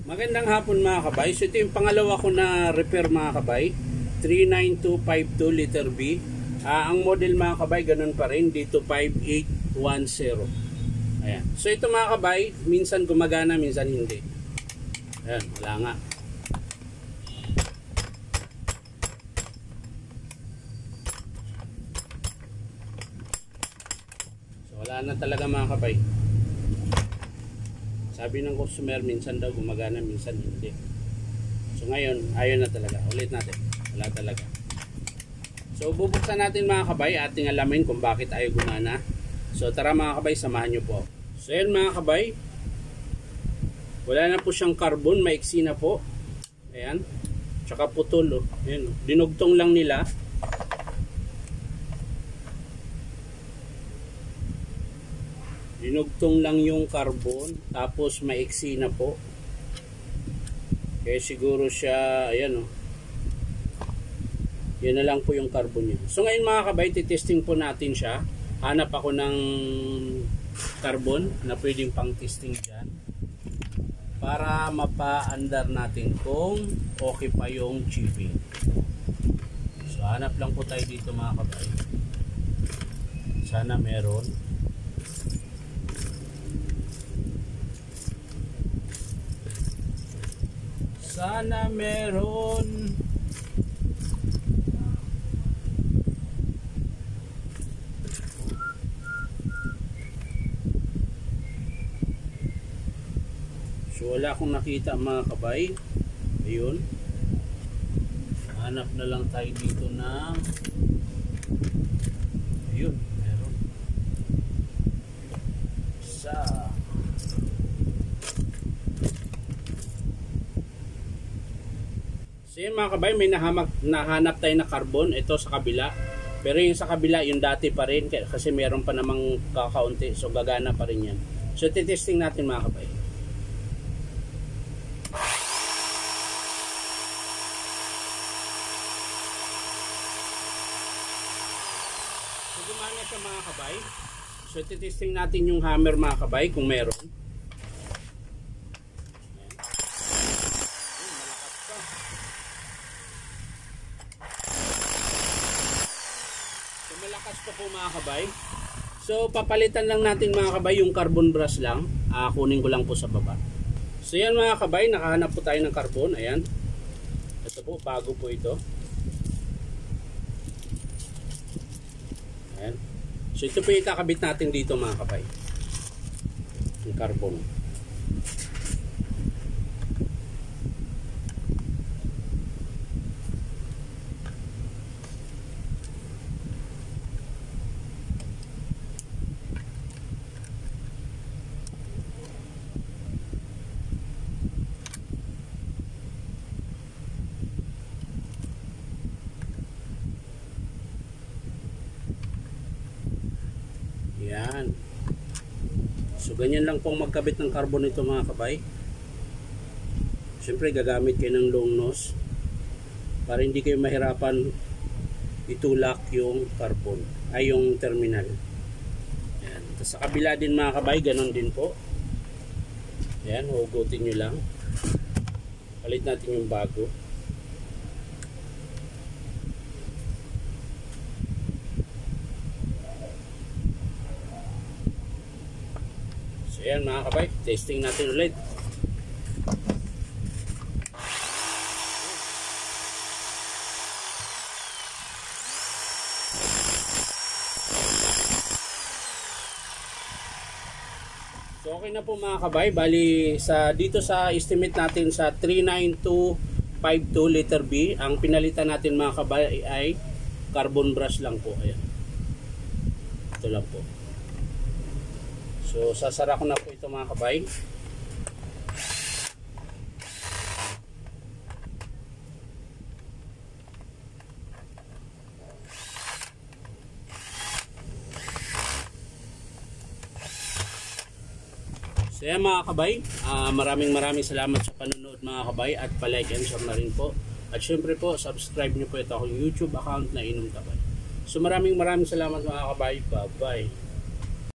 Magandang hapon mga kabay. So ito yung pangalawa ko na repair mga kabay. 39252 liter B. Ang model mga kabay ganun pa rin. Dito 5810. Ayan. So ito mga kabay, minsan gumagana, minsan hindi. Ayan, wala nga. So wala na talaga mga kabay. Sabi ng customer, minsan daw gumagana, minsan hindi. So ngayon, ayaw na talaga. Ulit natin. Wala talaga. So bubuksan natin mga kabay, ating alamin kung bakit ayaw gumana. So tara mga kabay, samahan nyo po. So yan mga kabay. Wala na po siyang carbon, maiksi na po. Ayan. Tsaka putol. Oh. Ayan. Dinugtong lang nila. Dinugtong lang yung carbon, tapos maiksi na po. Kaya siguro siya, ayan o. Yan na lang po yung carbon niya. So ngayon mga kabay, titesting po natin siya. Hanap ako ng carbon na pwedeng pang testing dyan. Para mapa-andar natin kung okay pa yung chipping. So hanap lang po tayo dito mga kabay. Sana meron. Sana meron. So wala akong nakita mga kabay. Ayun. Hanap na lang tayo dito ng ayun, meron. So yun mga kabay, may nahanap tayo na carbon. Ito sa kabila. Pero yung sa kabila, yung dati pa rin. Kasi meron pa namang kakaunti. So gagana pa rin yan. So titesting natin mga kabay. So gumana siya mga kabay. So titesting natin yung hammer mga kabay kung meron. Malakas pa po mga kabay. So papalitan lang natin mga kabay yung carbon brush lang. Kunin ko lang po sa baba. So yan mga kabay, nakahanap po tayo ng carbon. Ayan. Ito po, bago po ito. Ayan. So ito po itakabit natin dito mga kabay. Yung carbon. Yan. So ganyan lang pong magkabit ng carbon ito mga kabay. Siyempre gagamit kayo ng long nose para hindi kayo mahirapan itulak yung carbon ay yung terminal. Yan. Tapos sa kabila din mga kabay, ganon din po. Yan, hugutin nyo lang. Palit natin yung bago. Ayan mga kabay, testing natin ulit. So okay na po mga kabay, bali dito sa estimate natin sa 39252 liter B, ang pinalitan natin mga kabay ay carbon brush lang po. Ayan. Ito lang po. So sasara ko na po ito mga kabay. So yan mga kabay, maraming salamat sa panonood mga kabay at palike and share na rin po. At syempre po, subscribe nyo po ito akong YouTube account na Inom Kabay. So maraming salamat mga kabay. Bye bye.